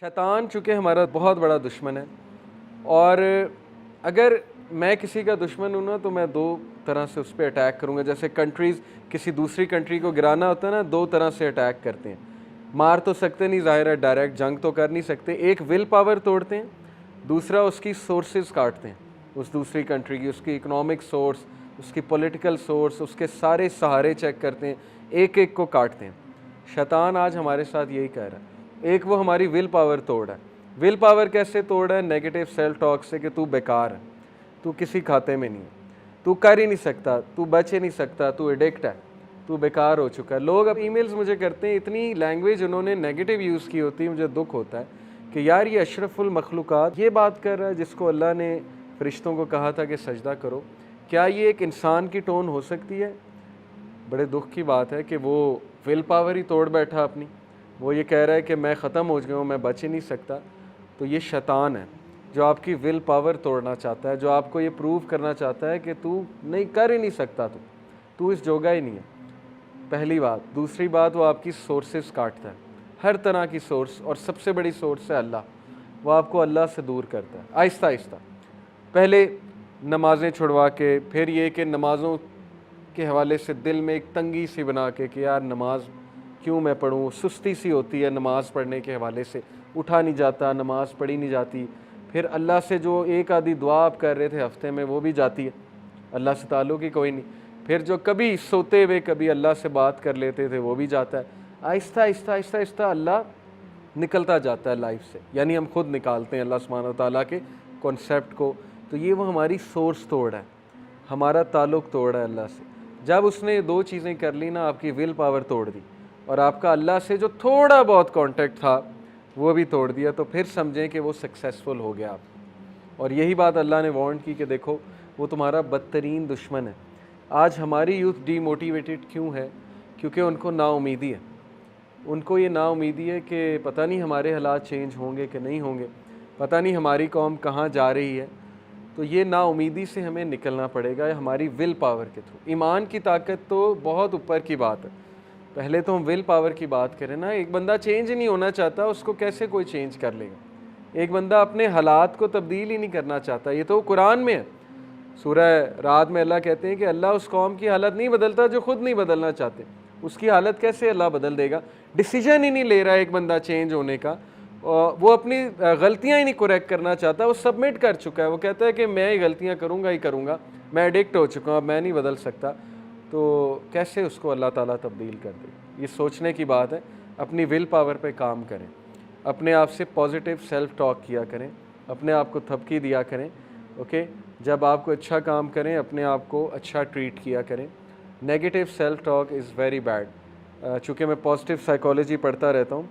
शैतान चूँकि हमारा बहुत बड़ा दुश्मन है, और अगर मैं किसी का दुश्मन हूँ ना तो मैं दो तरह से उस पर अटैक करूँगा। जैसे कंट्रीज़ किसी दूसरी कंट्री को गिराना होता है ना, दो तरह से अटैक करते हैं। मार तो सकते नहीं, ज़ाहिर है डायरेक्ट जंग तो कर नहीं सकते। एक विल पावर तोड़ते हैं, दूसरा उसकी सोर्सेज काटते हैं उस दूसरी कंट्री की, उसकी इकोनॉमिक सोर्स, उसकी पॉलिटिकल सोर्स, उसके सारे सहारे चेक करते हैं, एक एक को काटते हैं। शैतान आज हमारे साथ यही कह रहा है। एक वो हमारी विल पावर तोड़ रहा है। विल पावर कैसे तोड़ रहा है? नेगेटिव सेल्फ टॉक से कि तू बेकार है, तू किसी खाते में नहीं है, तू कर ही नहीं सकता, तू बच ही नहीं सकता, तू एडिक्ट है, तू बेकार हो चुका है। लोग अब ईमेल्स मुझे करते हैं, इतनी लैंग्वेज उन्होंने नेगेटिव यूज़ की होती है, मुझे दुख होता है कि यार ये अशरफुल मखलूक़ात ये बात कर रहा है जिसको अल्लाह ने फ़रिश्तों को कहा था कि सजदा करो। क्या ये एक इंसान की टोन हो सकती है? बड़े दुख की बात है कि वो विल पावर ही तोड़ बैठा अपनी। वो ये कह रहा है कि मैं ख़त्म हो गया हूँ, मैं बच ही नहीं सकता। तो ये शैतान है जो आपकी विल पावर तोड़ना चाहता है, जो आपको ये प्रूव करना चाहता है कि तू नहीं कर ही नहीं सकता, तू इस जोगा ही नहीं है। पहली बात। दूसरी बात, वो आपकी सोर्सेस काटता है, हर तरह की सोर्स, और सबसे बड़ी सोर्स है अल्लाह। वो आपको अल्लाह से दूर करता है आहिस्ता आहिस्ता। पहले नमाज़ें छुड़वा के, फिर ये कि नमाज़ों के हवाले से दिल में एक तंगी सी बना के कि यार नमाज क्यों मैं पढ़ूँ, सुस्ती सी होती है नमाज़ पढ़ने के हवाले से, उठा नहीं जाता, नमाज़ पढ़ी नहीं जाती। फिर अल्लाह से जो एक आधी दुआ आप कर रहे थे हफ्ते में वो भी जाती है, अल्लाह से ताल्लुक़ ही कोई नहीं। फिर जो कभी सोते हुए कभी अल्लाह से बात कर लेते थे वो भी जाता है। आहिस्ता आहिस्ता आहिस्ता आहिस्ता अल्लाह निकलता जाता है लाइफ से, यानी हम खुद निकालते हैं अल्लाह सुब्हानहू व तआला के कॉन्सेप्ट को। तो ये वो हमारी सोर्स तोड़ है, हमारा ताल्लुक़ तोड़ है अल्लाह से। जब उसने ये दो चीज़ें कर ली ना, आपकी विल पावर तोड़ दी और आपका अल्लाह से जो थोड़ा बहुत कांटेक्ट था वो भी तोड़ दिया, तो फिर समझें कि वो सक्सेसफुल हो गया आप। और यही बात अल्लाह ने वार्न की कि देखो वो तुम्हारा बदतरीन दुश्मन है। आज हमारी यूथ डीमोटिवेटेड क्यों है? क्योंकि उनको नाउमीदी है। उनको ये नाउमीदी है कि पता नहीं हमारे हालात चेंज होंगे कि नहीं होंगे, पता नहीं हमारी कौम कहाँ जा रही है। तो ये नाउमीदी से हमें निकलना पड़ेगा हमारी विल पावर के थ्रू। ईमान की ताकत तो बहुत ऊपर की बात है, पहले तो हम विल पावर की बात करें ना। एक बंदा चेंज नहीं होना चाहता, उसको कैसे कोई चेंज कर लेगा? एक बंदा अपने हालात को तब्दील ही नहीं करना चाहता, ये तो कुरान में है। सूरह रात में अल्लाह कहते हैं कि अल्लाह उस कौम की हालत नहीं बदलता जो खुद नहीं बदलना चाहते। उसकी हालत कैसे अल्लाह बदल देगा? डिसीजन ही नहीं ले रहा है एक बंदा चेंज होने का, वो अपनी गलतियां ही नहीं करेक्ट करना चाहता, वो सबमिट कर चुका है। वो कहता है कि मैं ही गलतियां करूंगा ही करूंगा, मैं एडिक्ट हो चुका हूँ, अब मैं नहीं बदल सकता। तो कैसे उसको अल्लाह ताला तब्दील कर दे? ये सोचने की बात है। अपनी विल पावर पे काम करें, अपने आप से पॉजिटिव सेल्फ टॉक किया करें, अपने आप को थपकी दिया करें। ओके, जब आप कोई अच्छा काम करें अपने आप को अच्छा ट्रीट किया करें। Negative self talk is very bad. चूँकि मैं पॉजिटिव साइकोलॉजी पढ़ता रहता हूँ,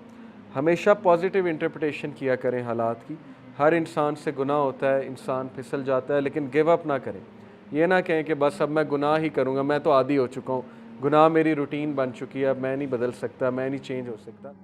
हमेशा पॉजिटिव इंटरप्रिटेशन किया करें हालात की। हर इंसान से गुनाह होता है, इंसान फिसल जाता है, लेकिन गिव अप ना करें। ये ना कहें कि बस अब मैं गुनाह ही करूँगा, मैं तो आदी हो चुका हूँ, गुनाह मेरी रूटीन बन चुकी है, अब मैं नहीं बदल सकता, मैं नहीं चेंज हो सकता।